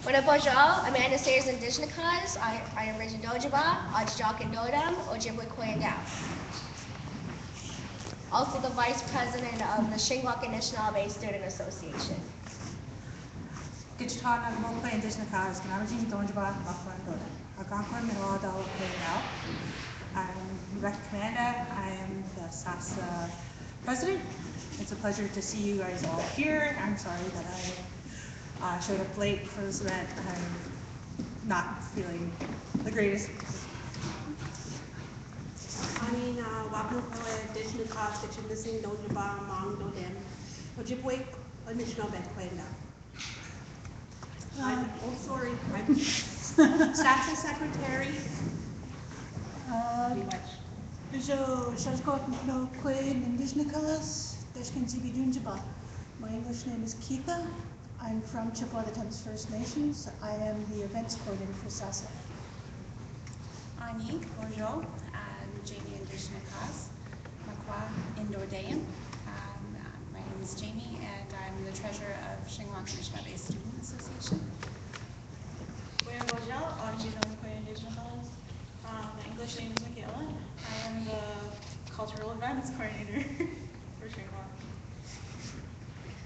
Bonjour, Amanda Sayers Indigenous cause. I am Regent Ojibwa, Ojibwa and Dodam, Ojibway Elders. Also the Vice President of the Shingwak Anishinaabe Student Association. Digital and Ojibway Indigenous cause. Managing Ojibwa, Buffalo, Dodam. Algonquin Middle Del now. I'm Rebecca Commanda. I am the SASA president. It's a pleasure to see you guys all here. I'm sorry that I showed up late for this event. I'm not feeling the greatest. Welcome to Indigenous cause that you're listening to Ojibwa, Mong, Dodam, Ojibway Anishinaabe now. I'm SASA secretary. My English name is Keitha. I'm from Chippewa the Thames First Nations. I am the events coordinator for SASA. Ani, bonjour. I'm Jamie Indigenous, Makwa Indodayan. My name is Jamie and I'm the treasurer of Shingwak Anishinaabe Student Association. Bonjour, Ojibway Indigenous. My English name is Michaela. I am the cultural events coordinator for Shingwak.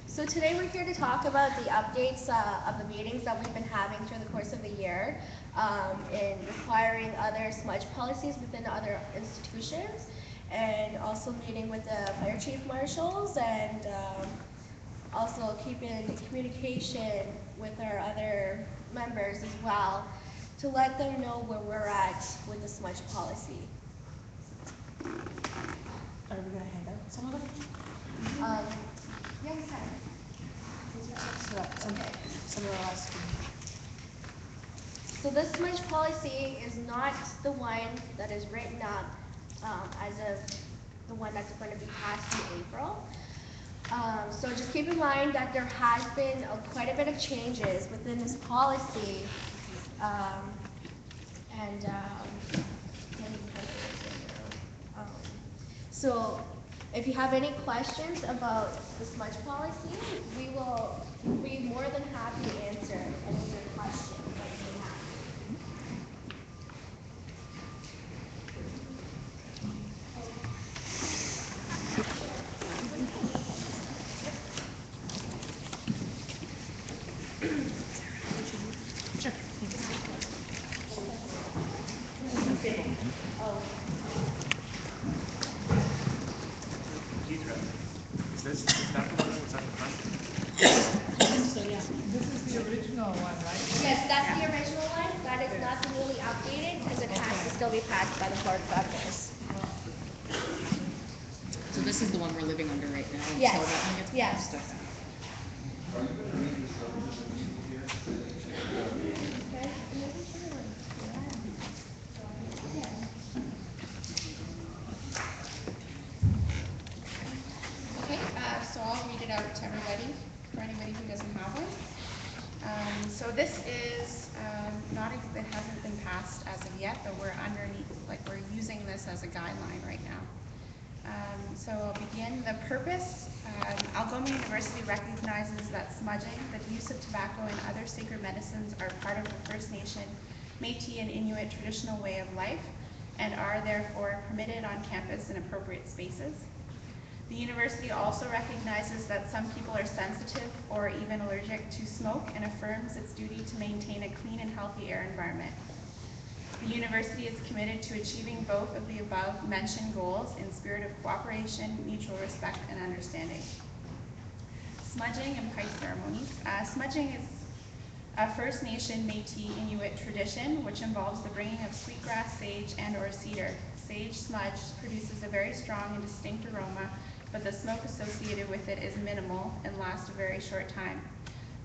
So today we're here to talk about the updates of the meetings that we've been having through the course of the year in requiring other smudge policies within other institutions, and also meeting with the fire chief marshals, and also keeping communication with our other members as well to let them know where we're at with the smudge policy. Are we going to hand out some of them? Yeah, we can. Some of the last. So this smudge policy is not the one that is written up as of the one that's going to be passed in April. So just keep in mind that there has been quite a bit of changes within this policy. So if you have any questions about the smudge policy, we will be more than happy to answer any of your questions that you may have. Sure. Is that the one that's at the front? So yeah, this is the original one, right? Yes, that's the original one. That is not the newly updated because it has to still be passed by the Board of Governors. So this is the one we're living under right now until Yes. that one gets Yes. passed. Okay. Are you going to read this over to the people here? Okay, so I'll read it out to everybody, for anybody who doesn't have one. So this is it hasn't been passed as of yet, but we're we're using this as a guideline right now. So I'll begin. The purpose, Algoma University recognizes that smudging, the use of tobacco and other sacred medicines are part of the First Nation, Métis and Inuit traditional way of life and are therefore permitted on campus in appropriate spaces. The university also recognizes that some people are sensitive or even allergic to smoke and affirms its duty to maintain a clean and healthy air environment. The university is committed to achieving both of the above mentioned goals in spirit of cooperation, mutual respect, and understanding. Smudging and pipe ceremonies. Smudging is a First Nation Métis Inuit tradition which involves the bringing of sweetgrass, sage, and or cedar. Sage smudge produces a very strong and distinct aroma, but the smoke associated with it is minimal and lasts a very short time.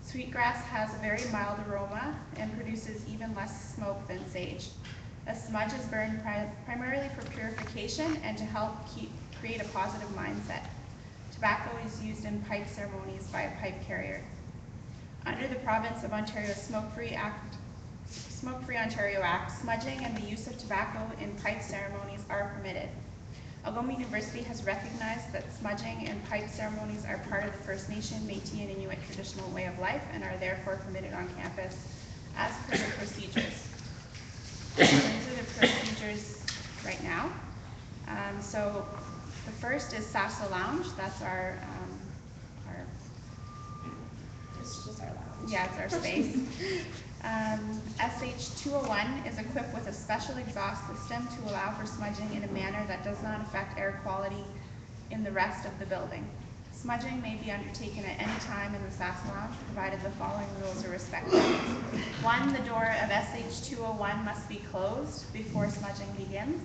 Sweetgrass has a very mild aroma and produces even less smoke than sage. A smudge is burned primarily for purification and to help create a positive mindset. Tobacco is used in pipe ceremonies by a pipe carrier. Under the Province of Ontario's Smoke-Free Ontario Act, smudging and the use of tobacco in pipe ceremonies are permitted. Algoma University has recognized that smudging and pipe ceremonies are part of the First Nation, Métis, and Inuit traditional way of life and are therefore permitted on campus as per the procedures. These are the procedures right now. So the first is Sasa Lounge. That's our It's just our lounge. yeah, it's our space. SH201 is equipped with a special exhaust system to allow for smudging in a manner that does not affect air quality in the rest of the building. Smudging may be undertaken at any time in the SAS Lounge, provided the following rules are respected. 1, the door of SH201 must be closed before smudging begins.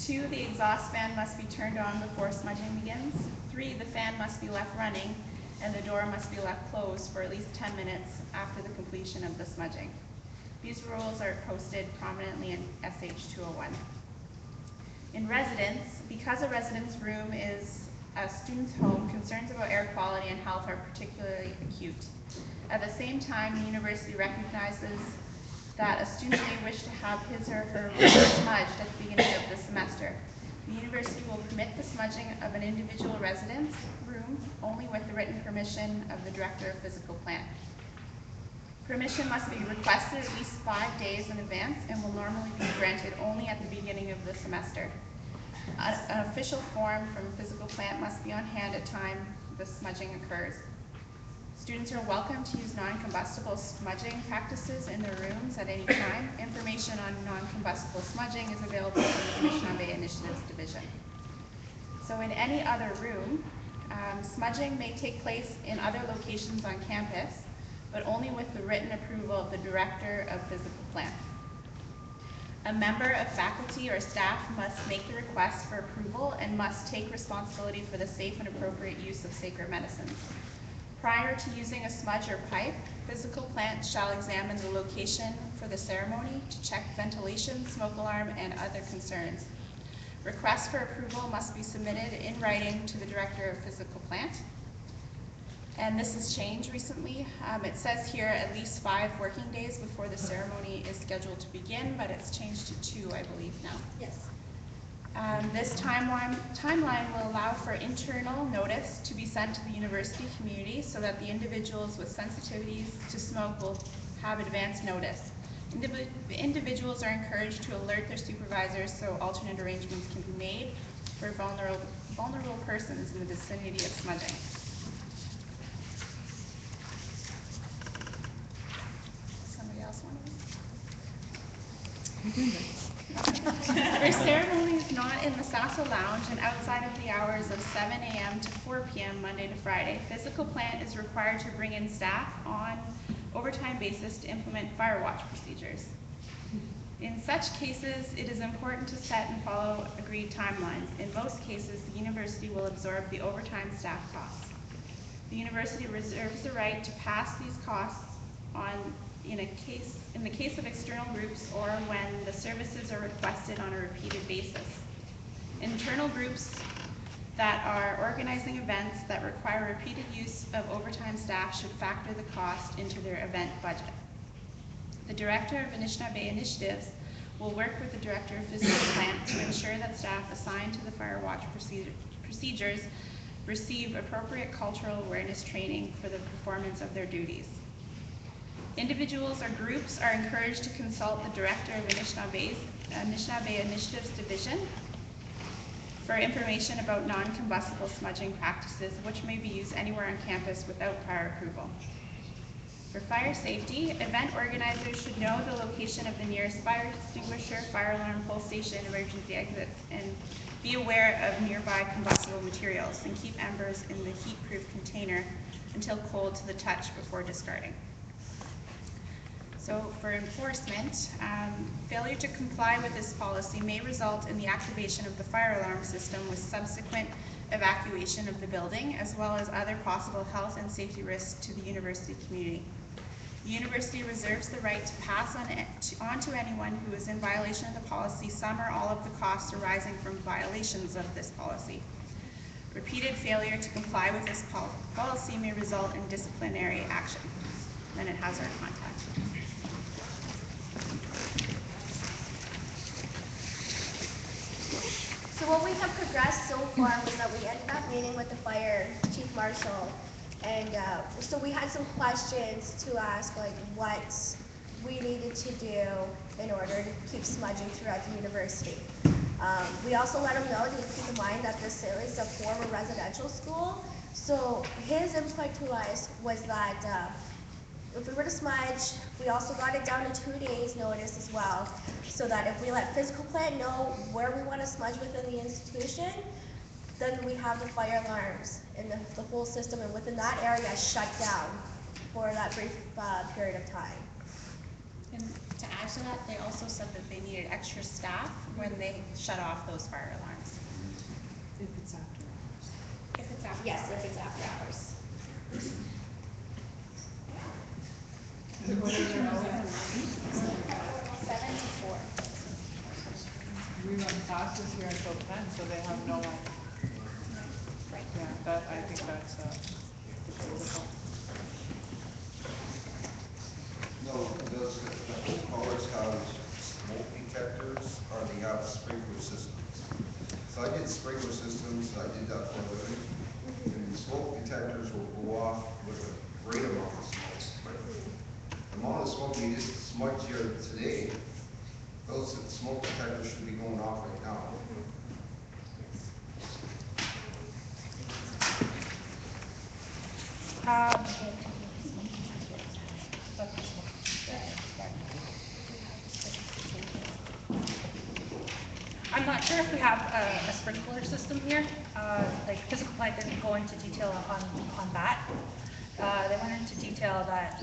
2, the exhaust fan must be turned on before smudging begins. 3, the fan must be left running and the door must be left closed for at least 10 minutes after the completion of the smudging. These rules are posted prominently in SH201. In residence, because a residence room is a student's home, concerns about air quality and health are particularly acute. At the same time, the university recognizes that a student may wish to have his or her room smudged at the beginning of the semester. The university will permit the smudging of an individual residence room only with the written permission of the director of physical plant. Permission must be requested at least 5 days in advance and will normally be granted only at the beginning of the semester. An official form from physical plant must be on hand at time the smudging occurs. Students are welcome to use non-combustible smudging practices in their rooms at any time. Information on non-combustible smudging is available from the Anishinaabe Initiatives Division. So in any other room, smudging may take place in other locations on campus, but only with the written approval of the director of physical plant. A member of faculty or staff must make the request for approval and must take responsibility for the safe and appropriate use of sacred medicines. Prior to using a smudge or pipe, physical plant shall examine the location for the ceremony to check ventilation, smoke alarm, and other concerns. Requests for approval must be submitted in writing to the director of physical plant. And this has changed recently. It says here at least 5 working days before the ceremony is scheduled to begin, but it's changed to 2, I believe, now. Yes. This timeline will allow for internal notice to be sent to the university community so that the individuals with sensitivities to smoke will have advance notice. Individuals are encouraged to alert their supervisors so alternate arrangements can be made for vulnerable persons in the vicinity of smudging. Somebody else want to? For ceremonies not in the Sasa Lounge and outside of the hours of 7 a.m. to 4 p.m. Monday to Friday, physical plant is required to bring in staff on overtime basis to implement fire watch procedures. In such cases, it is important to set and follow agreed timelines. In most cases, the university will absorb the overtime staff costs. The university reserves the right to pass these costs on in the case of external groups or when the services are requested on a repeated basis. Internal groups that are organizing events that require repeated use of overtime staff should factor the cost into their event budget. The director of Anishinaabe Initiatives will work with the director of physical plant to ensure that staff assigned to the fire watch procedures receive appropriate cultural awareness training for the performance of their duties. Individuals or groups are encouraged to consult the director of Anishinaabe Initiatives Division for information about non-combustible smudging practices which may be used anywhere on campus without prior approval. For fire safety, event organizers should know the location of the nearest fire extinguisher, fire alarm, pole station, emergency exits, and be aware of nearby combustible materials and keep embers in the heat-proof container until cold to the touch before discarding. So for enforcement, failure to comply with this policy may result in the activation of the fire alarm system with subsequent evacuation of the building, as well as other possible health and safety risks to the university community. The university reserves the right to pass on to anyone who is in violation of the policy some or all of the costs arising from violations of this policy. Repeated failure to comply with this policy may result in disciplinary action. Then it has our contact. So what we have progressed so far was that we ended up meeting with the fire chief marshal, and so we had some questions to ask, like what we needed to do in order to keep smudging throughout the university. We also let him know to keep in mind that this is a former residential school. So his input to us was that if we were to smudge, we also got it down to 2 days notice as well, so that if we let physical plant know where we want to smudge within the institution, then we have the fire alarms and the whole system, and within that area shut down for that brief period of time. And to add to that, they also said that they needed extra staff when they shut off those fire alarms. If it's after hours. If it's after Yes, hours. if it's after hours. What are their hours? 7 to 4. We run classes here until 10, so they have no, Right. yeah, that, I think that's, difficult. No, does the whole college have smoke detectors or they have sprinkler systems? So I did sprinkler systems, I did that for a living. And the smoke detectors will go off with a great amount of smoke. But the amount of smoke we just smudged here today, those smoke detectors should be going off right now. I'm not sure if we have a sprinkler system here. Like physical plant didn't go into detail on that. They went into detail that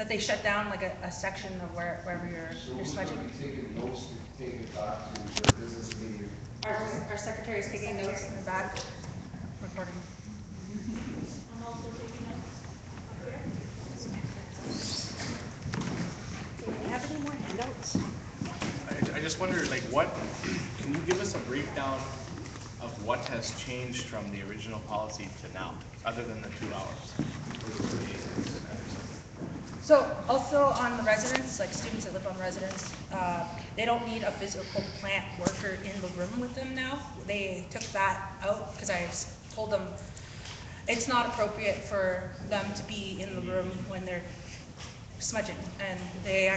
they shut down like a section of wherever you're So who's smudging. going to be taking notes to take it back to their business meeting? Our secretary is taking notes in the back, recording. I'm also taking notes up here. Do we have any more handouts? I just wonder, like, what, can you give us a breakdown of what has changed from the original policy to now, other than the 2 hours? So also on the residents, like students that live on residents, they don't need a physical plant worker in the room with them now. They took that out because I told them it's not appropriate for them to be in the room when they're smudging. And they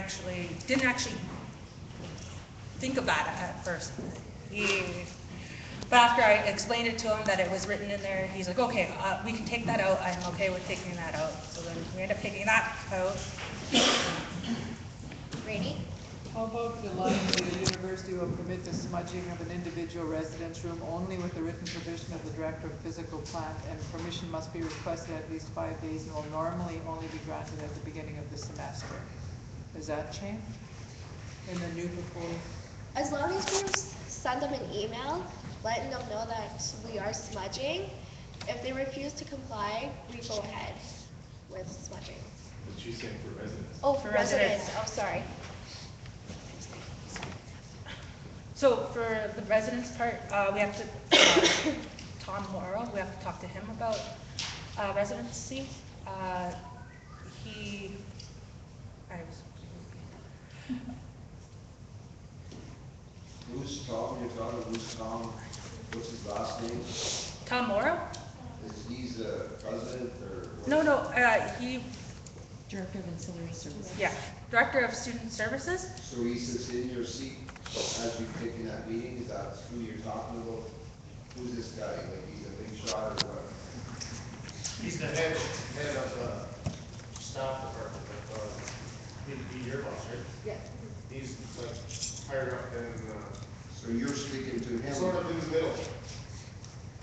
didn't actually think of that at first. But after I explained it to him that it was written in there, he's like, okay, we can take that out. I'm okay with taking that out. So then we end up taking that out. Rainey? How about the line, the university will permit the smudging of an individual residence room only with the written permission of the director of physical plant, and permission must be requested at least 5 days and will normally only be granted at the beginning of the semester. Does that change in the new proposal? As long as we send them an email, letting them know that we are smudging, if they refuse to comply, we go ahead with smudging. But she's saying for residents. Oh, for residents, oh, sorry. So for the residents part, we have to, Tom Morrow, we have to talk to him about residency. Who's Tom? You're talking, who's Tom? What's his last name? Tom Morrow? He's the president or? what? No, he, Director of Ancillary Services. yeah, Director of Student Services. So he sits in your seat as you're taking that meeting, is that who you're talking about? Who's this guy, like he's a big shot or what? He's the head of the staff department, he'd be your boss, right? Yeah. He's like higher up than, So you're speaking to him? sort of in the middle.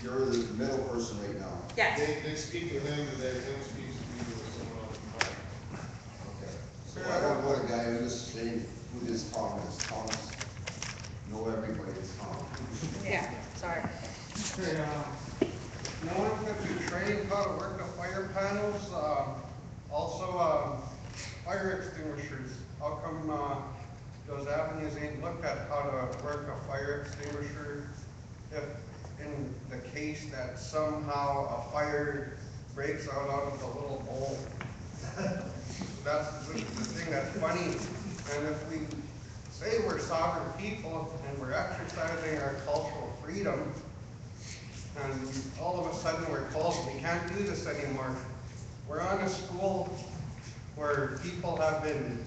You're the middle person right now? Yes. They speak to him and then he'll speak to me with someone else. Okay. So I don't know the guy, I'm just saying who this Tom is. Tom's, know everybody is Tom. Yeah, sorry. Okay, no one got your training how to work the fire panels, also, fire extinguishers. How come, those avenues ain't looked at how to work a fire extinguisher if in the case that somehow a fire breaks out of the little bowl? That's the thing that's funny, and if we say we're sovereign people and we're exercising our cultural freedom, and all of a sudden we're told we can't do this anymore, we're on a school where people have been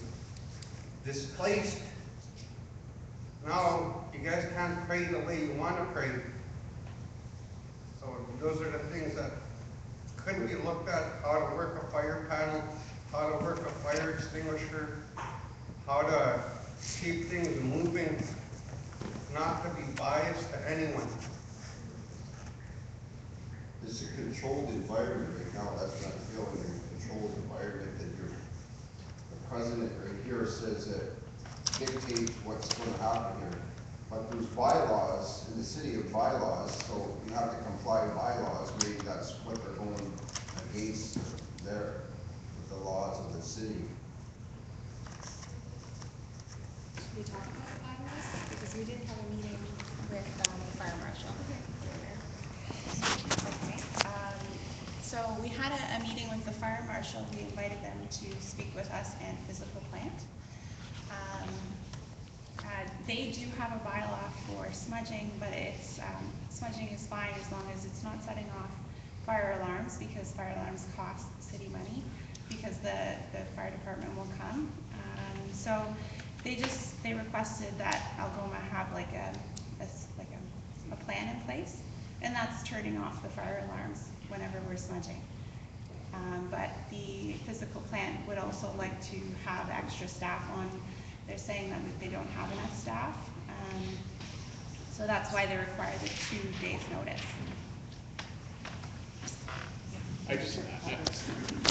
displaced. Now, you guys can't pray the way you want to pray. So those are the things that could be looked at, how to work a fire panel, how to work a fire extinguisher, how to keep things moving, not to be biased to anyone. It's a controlled environment right now. That's not feeling a controlled environment that the president right here says that dictates what's going to happen here. But there's bylaws in the city of bylaws, so you have to comply with bylaws. Maybe that's what they're going against there, with the laws of the city. Should we talk about bylaws? Because we did have a meeting with the fire marshal. Okay. So we had a meeting with the fire marshal. We invited them to speak with us and physical plant. They do have a bylaw for smudging, but it's smudging is fine as long as it's not setting off fire alarms, because fire alarms cost the city money, because the fire department will come. So they requested that Algoma have like a plan in place, and that's turning off the fire alarms whenever we're smudging. But the physical plant would also like to have extra staff on. They're saying that they don't have enough staff, so that's why they require the 2 days notice. I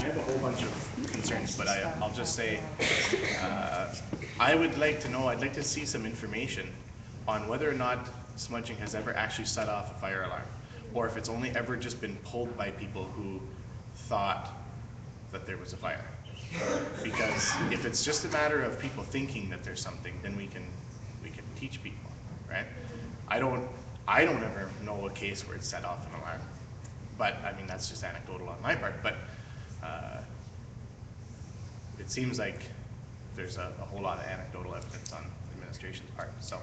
have a whole bunch of concerns, but I'll just say, I would like to know, I'd like to see some information on whether or not smudging has ever actually set off a fire alarm, or if it's only ever just been pulled by people who thought that there was a fire. Because if it's just a matter of people thinking that there's something, then we can teach people, right? I don't ever know a case where it's set off an alarm, but I mean that's just anecdotal on my part. But it seems like there's a whole lot of anecdotal evidence on the administration's part. So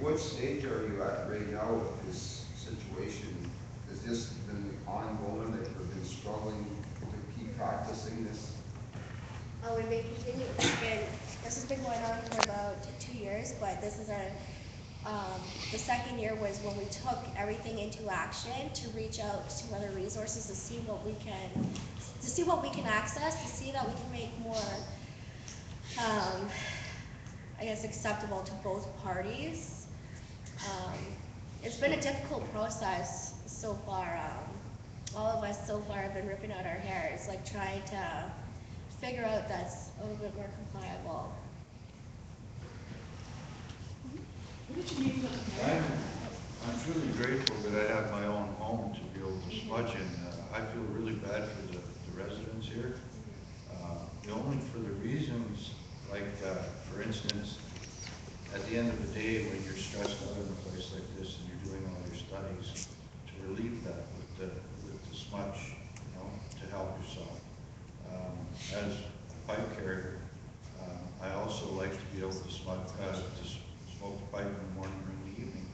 what stage are you at right now with this situation? Has this been ongoing, that you've been struggling to keep practicing this? We've been continuing, this has been going on for about 2 years, but this is the second year was when we took everything into action to reach out to other resources to see what we can access, to see that we can make more, I guess, acceptable to both parties. It's been a difficult process so far. All of us so far have been ripping out our hair. It's like trying to figure out that's a little bit more compliable. I'm truly grateful that I have my own home to be able to smudge in. I feel really bad for the residents here. Only for the reasons, like for instance, at the end of the day when you're stressed out in a place like this and you're doing all your studies, to relieve that with the smudge, to help yourself. As a pipe carrier, I also like to be able to smoke the pipe in the morning or in the evening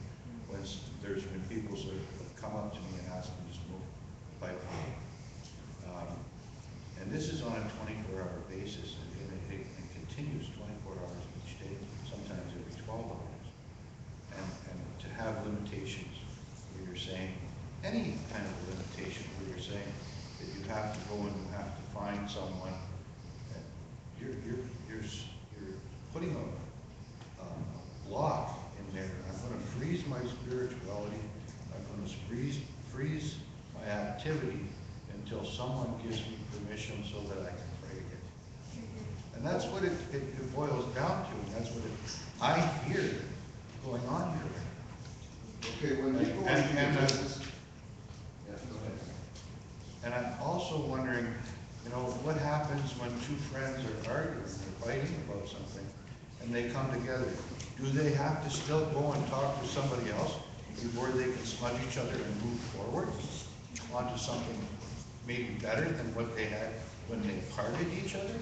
when there's been people that have come up to me and asked me to smoke the pipe. And this is on a 24-hour basis, and it continues 24 hours each day, sometimes every 12 hours. And to have limitations where you're saying, any kind of limitation where you're saying that you have to go and you have to find someone, and you're putting a block in there. I'm going to freeze my spirituality. I'm going to freeze my activity until someone gives me permission so that I can pray again. And that's what it boils down to, and that's what I hear going on here. Okay, when people and I'm also wondering, what happens when two friends are arguing, they're fighting about something, and they come together? Do they have to still go and talk to somebody else before they can smudge each other and move forward onto something maybe better than what they had when they parted each other?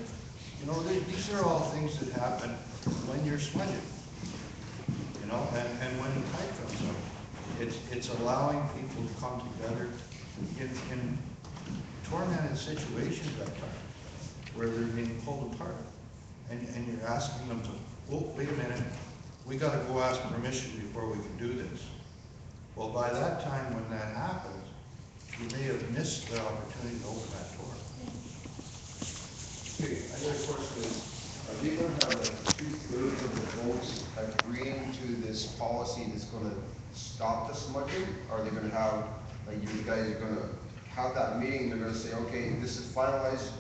These are all things that happen when you're smudging, and when the pipe comes out. It's allowing people to come together in tormented situations at times, where they're being pulled apart, and you're asking them to, oh, wait a minute, we gotta go ask permission before we can do this. Well, by that time, when that happens, you may have missed the opportunity to open that door. Okay, another question is, are they gonna have like 2/3 of the votes agreeing to this policy that's gonna stop the smudging? Are they gonna have, like, you guys are gonna have that meeting, they're gonna say, okay, this is finalized,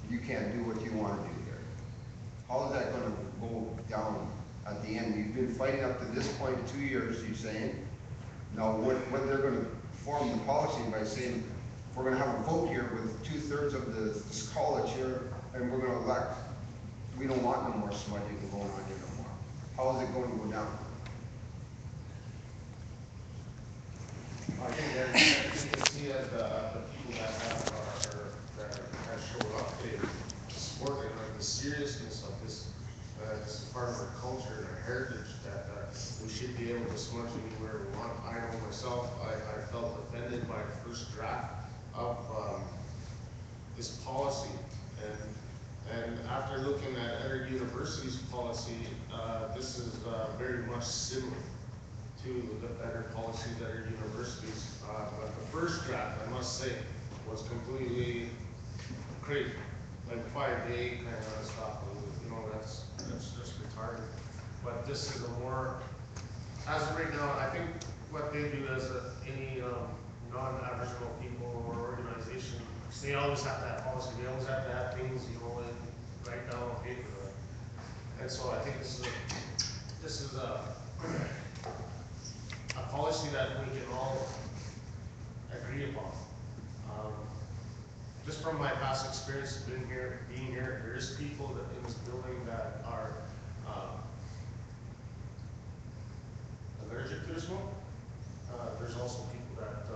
you can't do what you wanna do here? How is that gonna go down at the end? You've been fighting up to this point 2 years, you're saying. Now, what they're gonna form the policy by saying, we're gonna have a vote here with 2/3 of this college here, and we're gonna elect, we don't want no more smudging going on here no more. How is it going to go down? I think that you can see that the people that have showed up today support it, like the seriousness of this. This is part of our culture and our heritage that we should be able to smudge anywhere we want. I know myself, I felt offended by the first draft of this policy, and after looking at other universities' policy, this is very much similar to the better policies at our universities. But the first draft, I must say, was completely crazy, like 5-day kind of stuff. You know, that's just retarded. But this is a more, as of right now, I think what they do as any non-Aboriginal people or organization, they always have that policy. They always have to have things, you know, write down on paper. And so I think this is a policy that we can all agree upon. Just from my past experience being here, there is people that in this building that are allergic to the smoke. There's also people that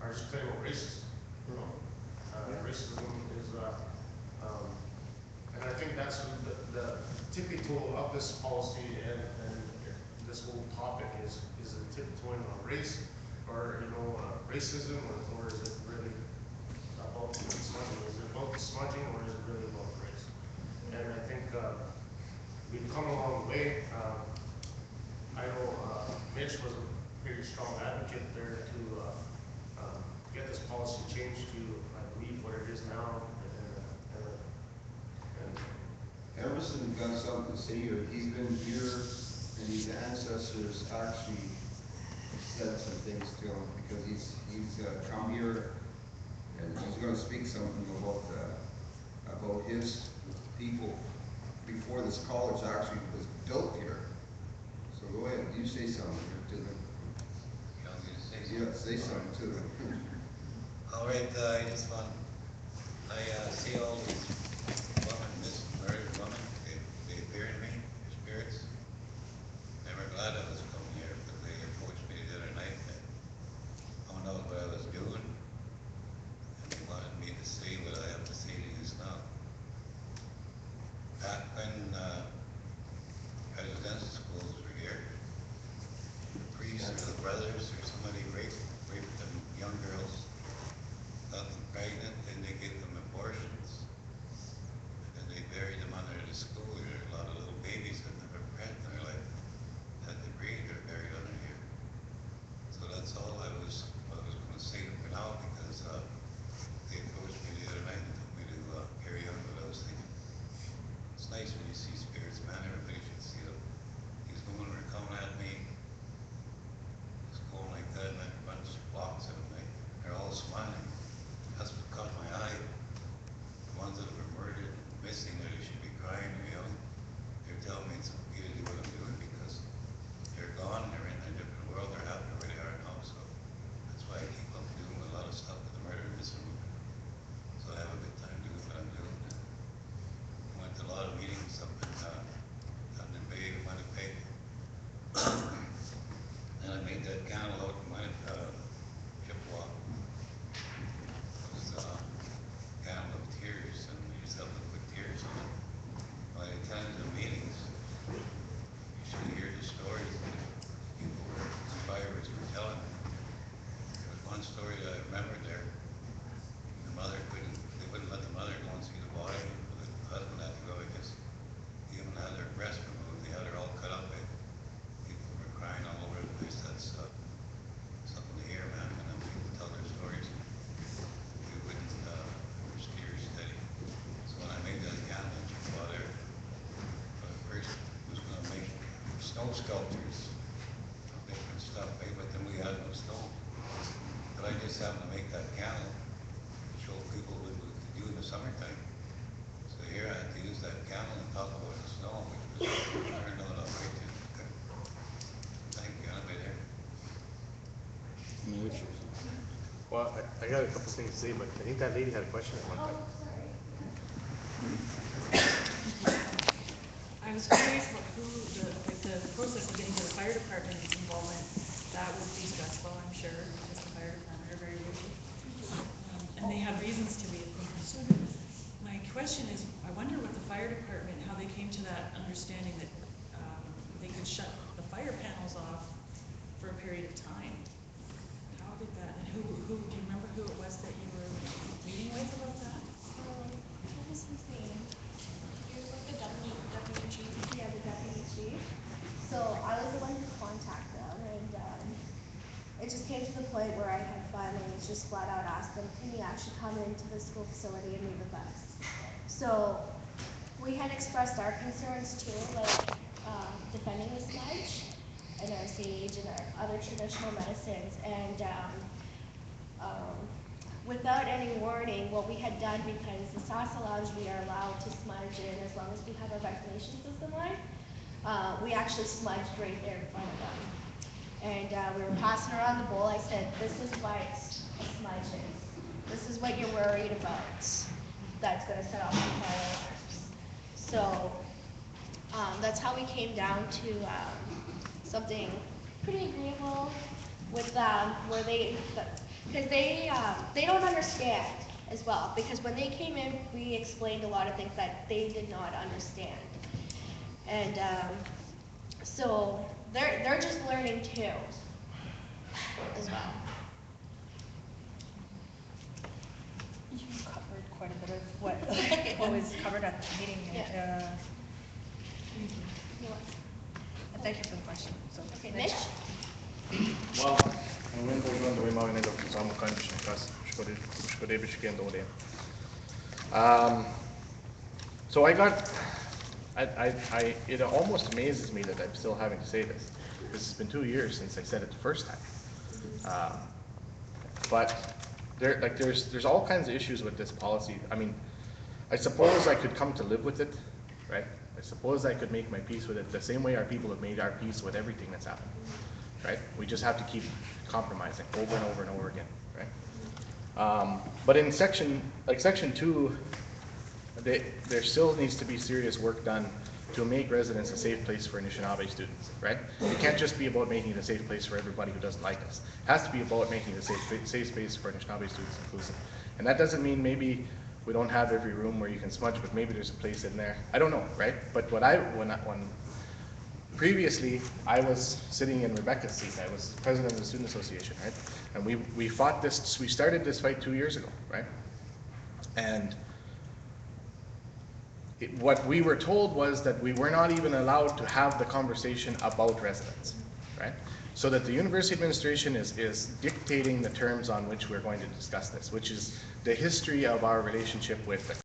are just plain old racist. You know, racism is, and I think that's the typical of this policy and this whole topic is it tiptoeing on race, or racism, or is it really about smudging? Is it about the smudging, or is it really about race? And I think we've come a long way. I know Mitch was a pretty strong advocate there to get this policy changed to, I believe, what it is now. Emerson got something to say here. He's been here, and his ancestors actually said some things to him because he's come here, and he's going to speak something about his people before this college actually was built here. So go ahead, you say something to them. You want me to say something? Yeah, say something to them. All right, I see all these women, this married women, they appear to me, the spirits. They were glad I was coming here, but they approached me the other night and found out what I was doing, and they wanted me to say what I have to say to you now. Back when residential schools were here, the priests or the brothers or somebody raped them young girls, got them pregnant, then they gave them abortions. snow sculptures of different stuff, eh, but then we had no snow. But I just happened to make that candle to show people what we could do in the summertime. So here I had to use that candle and talk about the snow, which was turned out all right too. Good. Thank you, I'll be there. Well, I got a couple things to say, but I think that lady had a question at one time. I was curious about who, the process of getting to the fire department's involvement. That would be stressful, I'm sure, because the fire department are very busy. And they have reasons to be, of course. My question is, I wonder what the fire department, how they came to that understanding that they could shut the fire panels off for a period of time. How did that, and who, do you remember who it was that you were meeting with about that? What was his name? He was like the deputy chief. Yeah, the deputy chief. So I was the one who contacted them, and it just came to the point where I had finally just flat out asked them, can you actually come into the school facility and meet with us? So we had expressed our concerns too, like defending the smudge and our sage and our other traditional medicines, and without any warning, what we had done, because the Sault Lounge, we are allowed to smudge in as long as we have our ventilation system on, we actually smudged right there in front of them. And we were passing around the bowl. I said, this is why it's a smudge is. This is what you're worried about. That's going to set off the fire alarms. So that's how we came down to something pretty agreeable with where because they don't understand as well. Because when they came in, we explained a lot of things that they did not understand, and so they're just learning too, as well. You covered quite a bit of what was covered at the meeting. Yeah. Thank you for the question. So, Okay, Mitch? Well, I'm going to go on the way more than some country because so it almost amazes me that I'm still having to say this, because it's been 2 years since I said it the first time. But there's all kinds of issues with this policy. I mean, I suppose I could come to live with it, right? I suppose I could make my peace with it the same way our people have made our peace with everything that's happened, right? We just have to keep compromising over and over and over again, right? But in section 2, there still needs to be serious work done to make residents a safe place for Anishinaabe students, right? It can't just be about making it a safe place for everybody who doesn't like us. It has to be about making it a safe space for Anishinaabe students inclusive. And that doesn't mean maybe we don't have every room where you can smudge, but maybe there's a place in there. I don't know, right? But when previously I was sitting in Rebecca's seat, I was president of the student association, right? And we fought this, we started this fight 2 years ago, right? And what we were told was that we were not even allowed to have the conversation about residents, right? So that the university administration is dictating the terms on which we're going to discuss this, which is the history of our relationship with the